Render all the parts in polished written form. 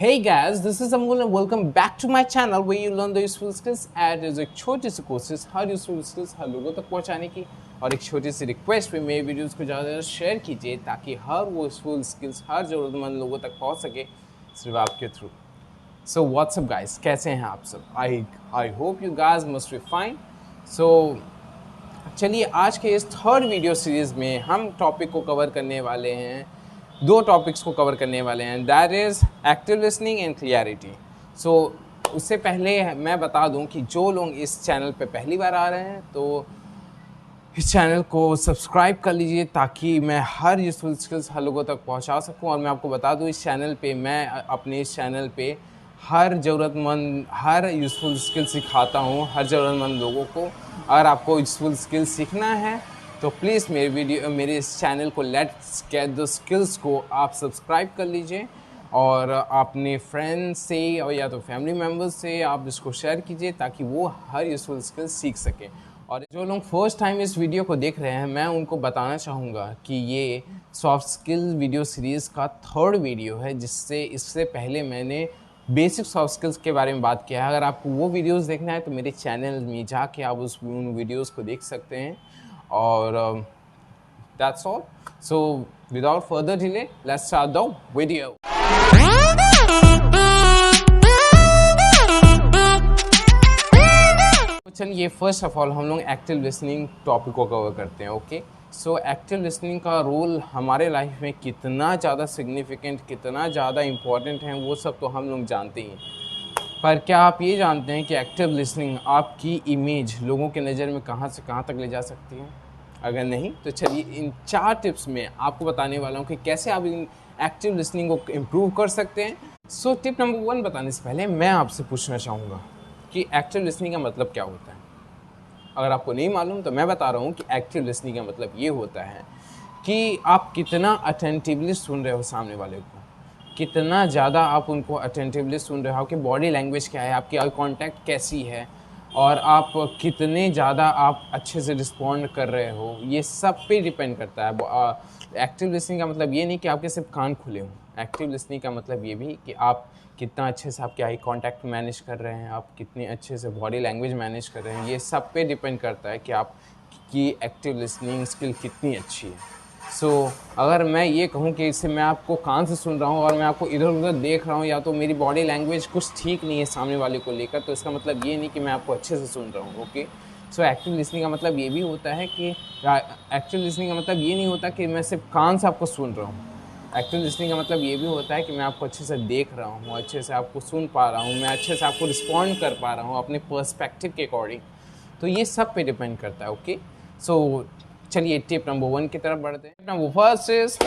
Hey guys, this is Amol and welcome back to my channel where you learn the useful skills and is एक छोटी सी कोशिश हर useful skills हर लोगों तक पहुंचाने की और एक छोटी सी रिक्वेस्ट भी मेरे वीडियोस को ज़्यादा शेयर कीजिए ताकि हर वो यूजफुल स्किल्स हर ज़रूरतमंद लोगों तक पहुंच सके सिर्फ आपके थ्रू। सो व्हाट्सअप गाइस, कैसे हैं आप सब? I hope you guys must be fine. So चलिए आज के इस थर्ड वीडियो सीरीज़ में हम टॉपिक को कवर करने वाले हैं, दो टॉपिक्स को कवर करने वाले हैं, that is active listening and clarity. So उससे पहले मैं बता दूं कि जो लोग इस चैनल पे पहली बार आ रहे हैं तो इस चैनल को सब्सक्राइब कर लीजिए ताकि मैं हर यूजफुल स्किल्स हर लोगों तक पहुंचा सकूं। और मैं आपको बता दूं इस चैनल पे मैं अपने इस चैनल पे हर ज़रूरतमंद हर यूजफुल स्किल सिखाता हूं हर ज़रूरतमंद लोगों को। अगर आपको यूजफुल स्किल सीखना है तो प्लीज़ मेरे इस चैनल को लेट्स गेट द स्किल्स को आप सब्सक्राइब कर लीजिए और अपने फ्रेंड्स से और या तो फैमिली मेम्बर्स से आप इसको शेयर कीजिए ताकि वो हर यूजफुल स्किल सीख सकें। और जो लोग फर्स्ट टाइम इस वीडियो को देख रहे हैं मैं उनको बताना चाहूँगा कि ये सॉफ्ट स्किल वीडियो सीरीज़ का थर्ड वीडियो है, जिससे इससे पहले मैंने बेसिक सॉफ्ट स्किल्स के बारे में बात किया है। अगर आपको वो वीडियोस देखना है तो मेरे चैनल में जाके आप उन वीडियोस को देख सकते हैं। और that's all. So without further delay, let's start the video. चलिए फर्स्ट ऑफ ऑल हम लोग एक्टिव लिसनिंग टॉपिक को कवर करते हैं। ओके, सो एक्टिव लिसनिंग का रोल हमारे लाइफ में कितना ज़्यादा सिग्निफिकेंट, कितना ज़्यादा इम्पॉर्टेंट है वो सब तो हम लोग जानते ही हैं, पर क्या आप ये जानते हैं कि एक्टिव लिसनिंग आपकी इमेज लोगों के नज़र में कहाँ से कहाँ तक ले जा सकती है? अगर नहीं तो चलिए इन 4 टिप्स में आपको बताने वाला हूँ कि कैसे आप इन एक्टिव लिसनिंग को इम्प्रूव कर सकते हैं। सो टिप नंबर 1 बताने से पहले मैं आपसे पूछना चाहूँगा कि एक्टिव लिसनिंग का मतलब क्या होता है। अगर आपको नहीं मालूम तो मैं बता रहा हूँ कि एक्टिव लिसनिंग का मतलब ये होता है कि आप कितना अटेंटिवली सुन रहे हो सामने वाले को, कितना ज़्यादा आप उनको अटेंटिवली सुन रहे हो, आपकी बॉडी लैंग्वेज क्या है, आपकी आई कॉन्टैक्ट कैसी है और आप कितने ज़्यादा आप अच्छे से रिस्पॉन्ड कर रहे हो, ये सब पे डिपेंड करता है। एक्टिव लिसनिंग का मतलब ये नहीं कि आपके सिर्फ कान खुले हों। एक्टिव लिसनिंग का मतलब ये भी कि आप कितना अच्छे से आपके आई कांटेक्ट मैनेज कर रहे हैं, आप कितने अच्छे से बॉडी लैंग्वेज मैनेज कर रहे हैं, ये सब पे डिपेंड करता है कि आपकी एक्टिव लिसनिंग स्किल कितनी अच्छी है। सो अगर मैं ये कहूँ कि इससे मैं आपको कान से सुन रहा हूँ और मैं आपको इधर उधर देख रहा हूँ या तो मेरी बॉडी लैंग्वेज कुछ ठीक नहीं है सामने वाले को लेकर, तो इसका मतलब ये नहीं कि मैं आपको अच्छे से सुन रहा हूँ। ओके, सो एक्टिव लिसनिंग का मतलब ये भी होता है कि एक्टिव लिसनिंग का मतलब ये नहीं होता कि मैं सिर्फ कान से आपको सुन रहा हूँ। एक्टिव लिसनिंग का मतलब ये भी होता है कि मैं आपको अच्छे से देख रहा हूँ, अच्छे से आपको सुन पा रहा हूँ, मैं अच्छे से आपको रिस्पॉन्ड कर पा रहा हूँ अपने पर्सपेक्टिव के अकॉर्डिंग। तो ये सब पे डिपेंड करता है। ओके, सो चलिए टिप नंबर 1 की तरफ बढ़ते हैं। Number first is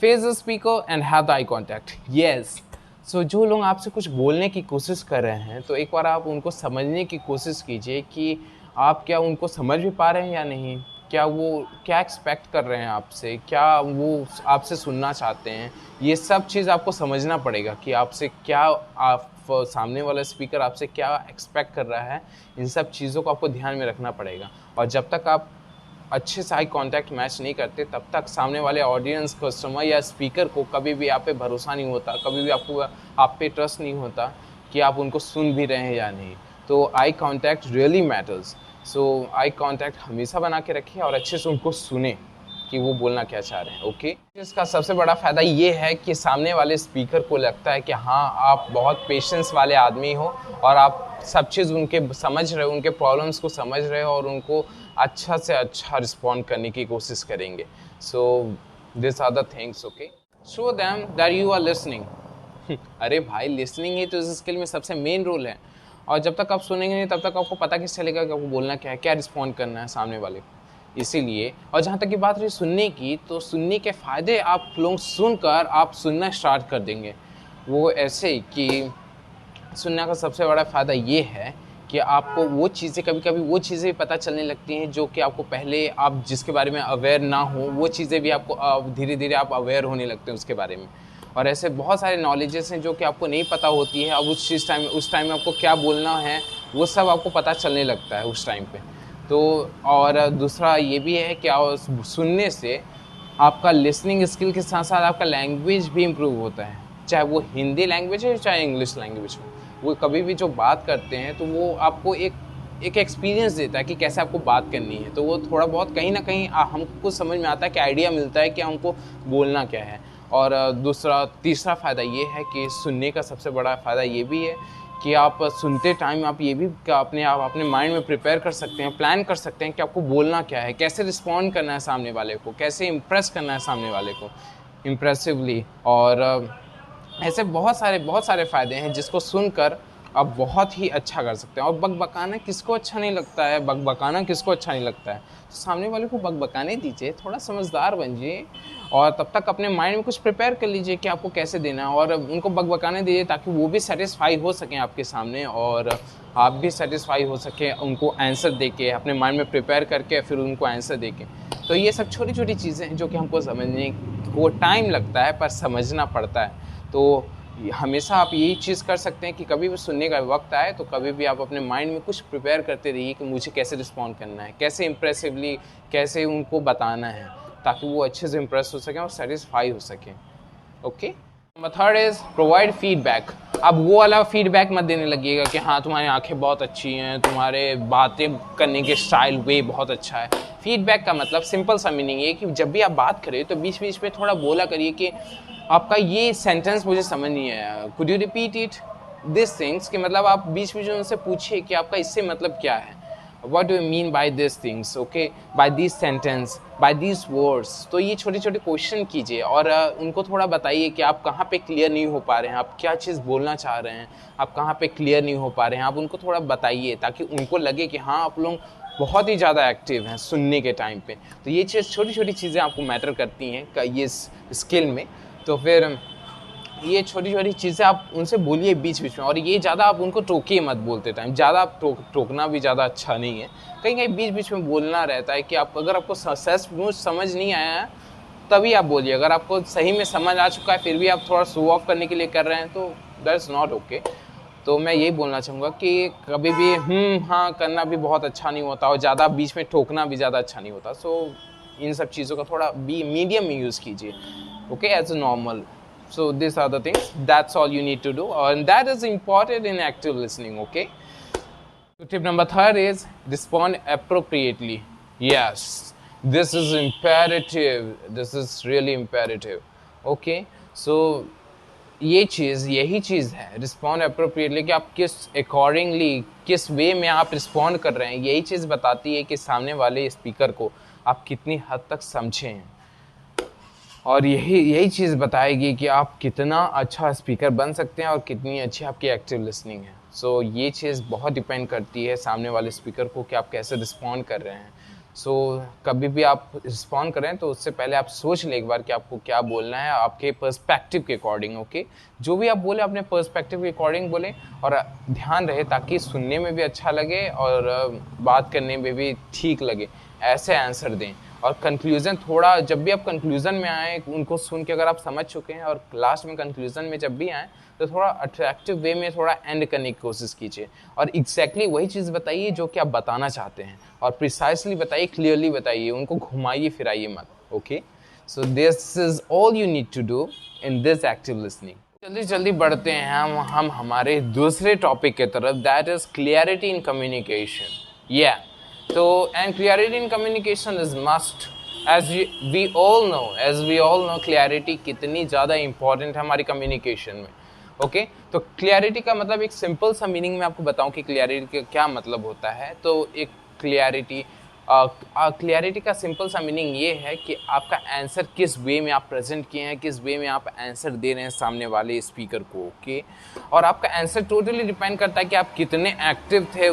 face the speaker and have the eye contact. Yes, so जो लोग आपसे कुछ बोलने की कोशिश कर रहे हैं तो एक बार आप उनको समझने की कोशिश कीजिए कि आप क्या उनको समझ भी पा रहे हैं या नहीं, क्या वो क्या एक्सपेक्ट कर रहे हैं आपसे, क्या वो आपसे सुनना चाहते हैं। ये सब चीज़ आपको समझना पड़ेगा कि आपसे क्या, आप सामने वाला स्पीकर आपसे क्या एक्सपेक्ट कर रहा है। इन सब चीज़ों को आपको ध्यान में रखना पड़ेगा। और जब तक आप अच्छे से आई कांटेक्ट मैच नहीं करते तब तक सामने वाले ऑडियंस, कस्टमर या स्पीकर को कभी भी आप पे भरोसा नहीं होता, कभी भी आपको आप पे ट्रस्ट नहीं होता कि आप उनको सुन भी रहे हैं या नहीं। तो आई कांटेक्ट रियली मैटर्स। सो आई कांटेक्ट हमेशा बना के रखिए और अच्छे से उनको सुने कि वो बोलना क्या चाह रहे हैं। ओके, इसका सबसे बड़ा फ़ायदा ये है कि सामने वाले स्पीकर को लगता है कि हाँ आप बहुत पेशेंस वाले आदमी हो और आप सब चीज़ उनके समझ रहे हो, उनके प्रॉब्लम्स को समझ रहे हो और उनको अच्छा से अच्छा रिस्पॉन्ड करने की कोशिश करेंगे। So this are the things. Okay, show them that you are listening. अरे भाई, लिसनिंग ही तो इस स्किल में सबसे मेन रोल है। और जब तक आप सुनेंगे नहीं तब तक आपको पता कैसे चलेगा कि आपको बोलना क्या है, क्या रिस्पॉन्ड करना है सामने वाले को। इसीलिए, और जहाँ तक की बात रही सुनने की, तो सुनने के फ़ायदे आप लोग सुनकर आप सुनना स्टार्ट कर देंगे। वो ऐसे कि सुनने का सबसे बड़ा फ़ायदा ये है कि आपको वो चीज़ें कभी कभी वो चीज़ें पता चलने लगती हैं जो कि आपको पहले आप जिसके बारे में अवेयर ना हो, वो चीज़ें भी आपको धीरे धीरे आप अवेयर होने लगते हैं उसके बारे में। और ऐसे बहुत सारे नॉलेजेस हैं जो कि आपको नहीं पता होती है। अब उस टाइम में आपको क्या बोलना है वो सब आपको पता चलने लगता है उस टाइम पे। तो और दूसरा ये भी है कि सुनने से आपका लिसनिंग स्किल के साथ साथ आपका लैंग्वेज भी इम्प्रूव होता है। चाहे वो हिंदी लैंग्वेज है चाहे इंग्लिश लैंग्वेज हो। वो कभी भी जो बात करते हैं तो वो आपको एक एक्सपीरियंस देता है कि कैसे आपको बात करनी है। तो वो थोड़ा बहुत कहीं ना कहीं हमको समझ में आता है कि आइडिया मिलता है कि हमको बोलना क्या है। और तीसरा फ़ायदा ये है कि सुनने का सबसे बड़ा फ़ायदा ये भी है कि आप सुनते टाइम आप ये भी आप अपने माइंड में प्रिपेयर कर सकते हैं, प्लान कर सकते हैं कि आपको बोलना क्या है, कैसे रिस्पॉन्ड करना है सामने वाले को, कैसे इम्प्रेस करना है सामने वाले को इम्प्रेसिवली। और ऐसे बहुत सारे फ़ायदे हैं जिसको सुनकर आप बहुत ही अच्छा कर सकते हैं। और बकबकाना किसको अच्छा नहीं लगता है, बकबकाना किसको अच्छा नहीं लगता है। तो सामने वाले को बकबकाने दीजिए, थोड़ा समझदार बनिए और तब तक अपने माइंड में कुछ प्रिपेयर कर लीजिए कि आपको कैसे देना है। और उनको बकबकाने दीजिए ताकि वो भी सेटिस्फाई हो सकें आपके सामने और आप भी सेटिस्फाई हो सकें उनको आंसर देके, अपने माइंड में प्रिपेयर करके फिर उनको आंसर देके। तो ये सब छोटी छोटी चीज़ें हैं जो कि हमको समझने को टाइम लगता है पर समझना पड़ता है। तो हमेशा आप यही चीज़ कर सकते हैं कि कभी भी सुनने का वक्त आए तो कभी भी आप अपने माइंड में कुछ प्रिपेयर करते रहिए कि मुझे कैसे रिस्पॉन्ड करना है, कैसे इम्प्रेसिवली कैसे उनको बताना है ताकि वो अच्छे से इम्प्रेस हो सकें और सेटिस्फाई हो सकें। Okay. Number third is provide feedback. अब वो वाला फीडबैक मत देने लगिएगा कि हाँ तुम्हारी आंखें बहुत अच्छी हैं, तुम्हारे बातें करने के स्टाइल वे बहुत अच्छा है। फीडबैक का मतलब सिंपल सा मीनिंग ये कि जब भी आप बात करें तो बीच बीच में थोड़ा बोला करिए कि आपका ये सेंटेंस मुझे समझ नहीं आया, could you repeat it this things. कि मतलब आप बीच बीच में उनसे पूछिए कि आपका इससे मतलब क्या है, what do you mean by these things, okay, by these sentence, by these words। तो ये छोटे छोटे क्वेश्चन कीजिए और उनको थोड़ा बताइए कि आप कहाँ पे क्लियर नहीं हो पा रहे हैं, आप क्या चीज़ बोलना चाह रहे हैं, आप कहाँ पे क्लियर नहीं हो पा रहे हैं। आप उनको थोड़ा बताइए ताकि उनको लगे कि हाँ आप लोग बहुत ही ज़्यादा एक्टिव हैं सुनने के टाइम पे। तो ये चीज़ छोटी छोटी चीज़ें आपको मैटर करती हैं ये स्किल में। तो फिर ये छोटी छोटी चीज़ें आप उनसे बोलिए बीच बीच में। और ये ज़्यादा आप उनको टोकिए मत बोलते टाइम, ज़्यादा आप टोकना भी ज़्यादा अच्छा नहीं है। कहीं कहीं बीच बीच में बोलना रहता है कि आप अगर आपको सच समझ नहीं आया है तभी आप बोलिए। अगर आपको सही में समझ आ चुका है फिर भी आप थोड़ा शो ऑफ करने के लिए कर रहे हैं तो दैट्स नॉट ओके। तो मैं यही बोलना चाहूँगा कि कभी भी हाँ करना भी बहुत अच्छा नहीं होता और ज़्यादा बीच में टोकना भी ज़्यादा अच्छा नहीं होता। सो इन सब चीज़ों का थोड़ा मीडियम में यूज़ कीजिए, okay, as a normal. So these are the things, that's all you need to do and that is important in active listening, okay? So tip number third is respond appropriately. Yes, this is imperative, this is really imperative, okay? So यही चीज़ है respond appropriately कि आप किस accordingly किस वे में आप respond कर रहे हैं। यही चीज़ बताती है कि सामने वाले स्पीकर को आप कितनी हद तक समझे हैं और यही चीज़ बताएगी कि आप कितना अच्छा स्पीकर बन सकते हैं और कितनी अच्छी आपकी एक्टिव लिसनिंग है। सो ये चीज़ बहुत डिपेंड करती है सामने वाले स्पीकर को कि आप कैसे रिस्पॉन्ड कर रहे हैं। सो कभी भी आप रिस्पॉन्ड करें तो उससे पहले आप सोच लें एक बार कि आपको क्या बोलना है आपके पर्सपेक्टिव के अकॉर्डिंग, ओके। जो भी आप बोले अपने पर्सपेक्टिव के अकॉर्डिंग बोलें और ध्यान रहे ताकि सुनने में भी अच्छा लगे और बात करने में भी ठीक लगे, ऐसे आंसर दें। और कंक्लूज़न थोड़ा जब भी आप कंक्लूज़न में आए उनको सुन के अगर आप समझ चुके हैं और लास्ट में कंक्लूज़न में जब भी आए तो थोड़ा अट्रैक्टिव वे में थोड़ा एंड करने की कोशिश कीजिए और एग्जैक्टली वही चीज़ बताइए जो कि आप बताना चाहते हैं और प्रिसाइसली बताइए, क्लियरली बताइए, उनको घुमाइए फिराइए मत, okay. So this is all you need to do in this active listening. जल्दी बढ़ते हैं हम हमारे दूसरे टॉपिक की तरफ, that is clarity in communication. या तो and clarity in communication is must, as we all know clarity कितनी ज़्यादा इंपॉर्टेंट है हमारी कम्युनिकेशन में, ओके। तो क्लियरिटी का मतलब एक सिंपल सा मीनिंग मैं आपको बताऊं कि क्लियरिटी का क्या मतलब होता है। तो एक क्लियरिटी का सिंपल सा मीनिंग ये है कि आपका आंसर किस वे में आप प्रेजेंट किए हैं, किस वे में आप आंसर दे रहे हैं सामने वाले स्पीकर को, ओके। और आपका आंसर टोटली डिपेंड करता है कि आप कितने एक्टिव थे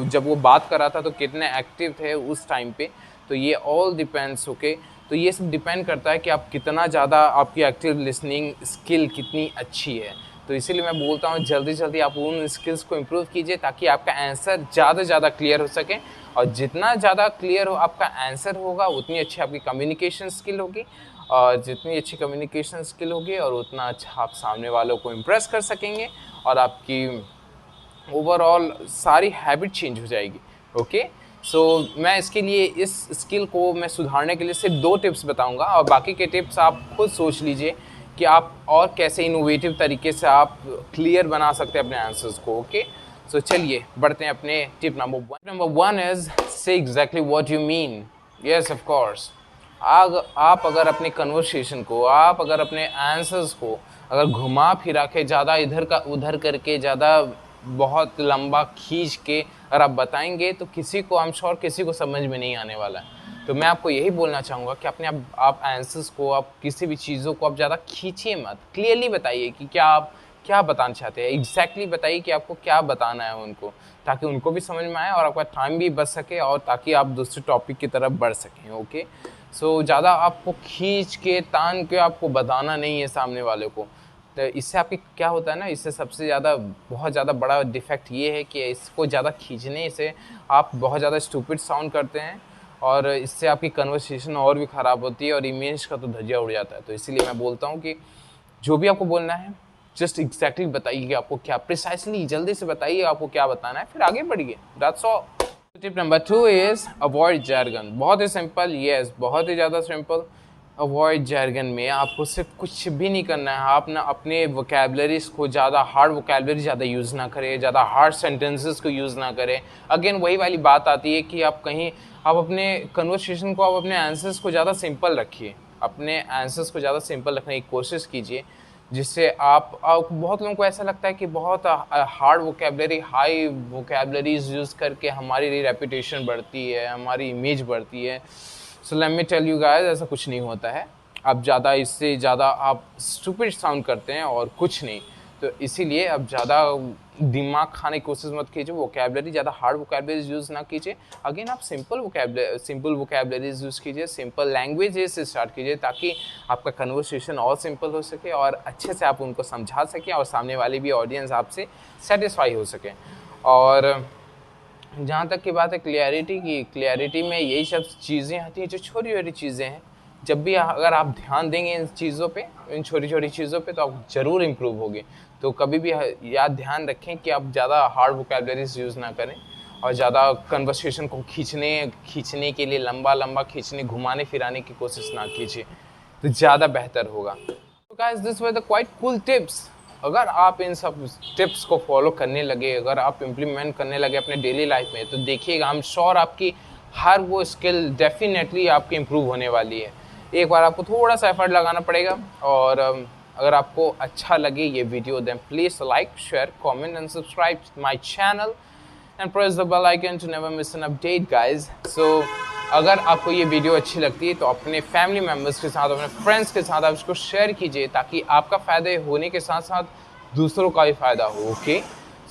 जब वो बात कर रहा था तो कितने एक्टिव थे उस टाइम पे। तो ये ऑल डिपेंड्स, ओके। तो ये सब डिपेंड करता है कि आप कितना ज़्यादा आपकी एक्टिव लिसनिंग स्किल कितनी अच्छी है। तो इसीलिए मैं बोलता हूँ जल्दी आप उन स्किल्स को इम्प्रूव कीजिए ताकि आपका आंसर ज़्यादा से ज़्यादा क्लियर हो सके और जितना ज़्यादा क्लियर हो आपका आंसर होगा उतनी अच्छी आपकी कम्युनिकेशन स्किल होगी और जितनी अच्छी कम्युनिकेशन स्किल होगी और उतना अच्छा आप सामने वालों को इम्प्रेस कर सकेंगे और आपकी ओवरऑल सारी हैबिट चेंज हो जाएगी, ओके। सो मैं इसके लिए इस स्किल को मैं सुधारने के लिए सिर्फ 2 टिप्स बताऊंगा और बाकी के टिप्स आप खुद सोच लीजिए कि आप और कैसे इनोवेटिव तरीके से आप क्लियर बना सकते हैं अपने आंसर्स को। ओके, सो चलिए बढ़ते हैं अपने टिप नंबर 1। नंबर 1 इज से exactly what you mean. Yes of course, आप अगर अपने कन्वर्सेशन को, आप अगर अपने आंसर्स को अगर घुमा फिरा के, ज़्यादा इधर का उधर करके, ज़्यादा बहुत लंबा खींच के अगर आप बताएंगे तो किसी को, आई एम श्योर किसी को समझ में नहीं आने वाला है। तो मैं आपको यही बोलना चाहूँगा कि अपने आप आंसर्स को, आप किसी भी चीज़ों को आप ज़्यादा खींचिए मत। क्लियरली बताइए कि आप क्या बताना चाहते हैं, एग्जैक्टली बताइए कि आपको क्या बताना है उनको, ताकि उनको भी समझ में आए और आपका टाइम भी बच सके और ताकि आप दूसरे टॉपिक की तरफ बढ़ सकें। ओके, सो ज़्यादा आपको खींच के तान के आपको बताना नहीं है सामने वाले को। तो इससे आपके क्या होता है ना, इससे सबसे ज़्यादा बहुत ज़्यादा बड़ा डिफेक्ट ये है कि इसको ज़्यादा खींचने से आप बहुत ज़्यादा स्टूपिड साउंड करते हैं और इससे आपकी कन्वर्सेशन और भी ख़राब होती है और इमेज का तो धज्जिया उड़ जाता है। तो इसीलिए मैं बोलता हूँ कि जो भी आपको बोलना है जस्ट एग्जैक्टली बताइए कि आपको क्या, प्रिसाइसली जल्दी से बताइए आपको क्या बताना है, फिर आगे बढ़िए। That's all. Tip number 2 is avoid jargon। बहुत ही सिंपल, यस बहुत ही ज़्यादा सिंपल। अवॉइड jargon में आपको सिर्फ कुछ भी नहीं करना है। आप ना अपने वोकेबलरीज को ज़्यादा हार्ड वोकेबलरी ज़्यादा यूज़ ना करें, ज़्यादा हार्ड सेंटेंसेस को यूज़ ना करें। अगेन वही वाली बात आती है कि आप कहीं, आप अपने कन्वर्सेशन को, आप अपने आंसर्स को ज़्यादा सिंपल रखिए। अपने आंसर्स को ज़्यादा सिंपल रखने की कोशिश कीजिए, जिससे आप बहुत लोगों को ऐसा लगता है कि बहुत hard vocabulary, high vocabularies use करके हमारी रेपुटेशन बढ़ती है, हमारी इमेज बढ़ती है। So let me tell you guys, ऐसा कुछ नहीं होता है। आप ज़्यादा, इससे ज़्यादा आप स्टूपिड साउंड करते हैं और कुछ नहीं। तो इसीलिए अब ज़्यादा दिमाग खाने की कोशिश मत कीजिए, वोकेबलरी ज़्यादा हार्ड वोकेबलरीज यूज़ ना कीजिए। अगेन आप सिंपल वोकेबलरीज यूज़ कीजिए, सिंपल लैंग्वेजेस से स्टार्ट कीजिए, ताकि आपका कन्वर्सेशन और सिंपल हो सके और अच्छे से आप उनको समझा सकें और सामने वाली भी ऑडियंस आपसे सेटिस्फाई हो सके। और जहाँ तक की बात है क्लियरिटी की, क्लियरिटी में यही सब चीज़ें आती हैं जो छोटी छोटी चीज़ें हैं। जब भी अगर आप ध्यान देंगे इन चीज़ों पे, इन छोटी छोटी चीज़ों पे, तो आप ज़रूर इम्प्रूव होगे। तो कभी भी याद ध्यान रखें कि आप ज़्यादा हार्ड वोकेबलरीज यूज़ ना करें और ज़्यादा कन्वर्सेशन को खींचने के लिए लंबा खींचने, घुमाने फिराने की कोशिश ना कीजिए, तो ज़्यादा बेहतर होगा। तो guys, this were the quite cool tips. अगर आप इन सब टिप्स को फॉलो करने लगे, अगर आप इम्प्लीमेंट करने लगे अपने डेली लाइफ में, तो देखिएगा आई एम श्योर आपकी हर वो स्किल डेफिनेटली आपकी इम्प्रूव होने वाली है। एक बार आपको थोड़ा सा एफर्ट लगाना पड़ेगा। और अगर आपको अच्छा लगे ये video, then please like, share, comment and subscribe my channel and press the bell icon to never miss an update guys. So अगर आपको ये वीडियो अच्छी लगती है तो अपने फैमिली मेम्बर्स के साथ, अपने फ्रेंड्स के साथ आप इसको शेयर कीजिए, ताकि आपका फ़ायदे होने के साथ साथ दूसरों का भी फ़ायदा हो। Okay,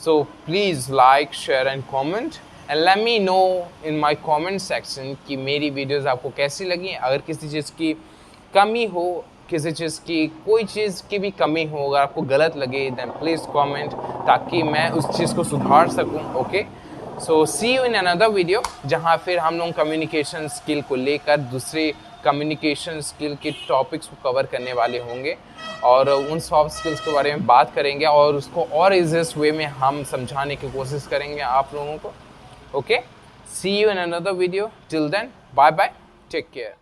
so please like, share and comment and let me know in my comment section कि मेरी वीडियोस आपको कैसी लगी। अगर किसी चीज़ की कमी हो, किसी चीज़ की, कोई चीज़ की भी कमी हो, अगर आपको गलत लगे, देन प्लीज़ कमेंट, ताकि मैं उस चीज़ को सुधार सकूं। Okay, so see you in another video, जहां फिर हम लोग कम्युनिकेशन स्किल को लेकर दूसरे कम्युनिकेशन स्किल के टॉपिक्स को कवर करने वाले होंगे और उन सॉफ्ट स्किल्स के बारे में बात करेंगे और उसको और ईजीएस्ट वे में हम समझाने की कोशिश करेंगे आप लोगों को। Okay, see you in another video, till then bye bye, take care.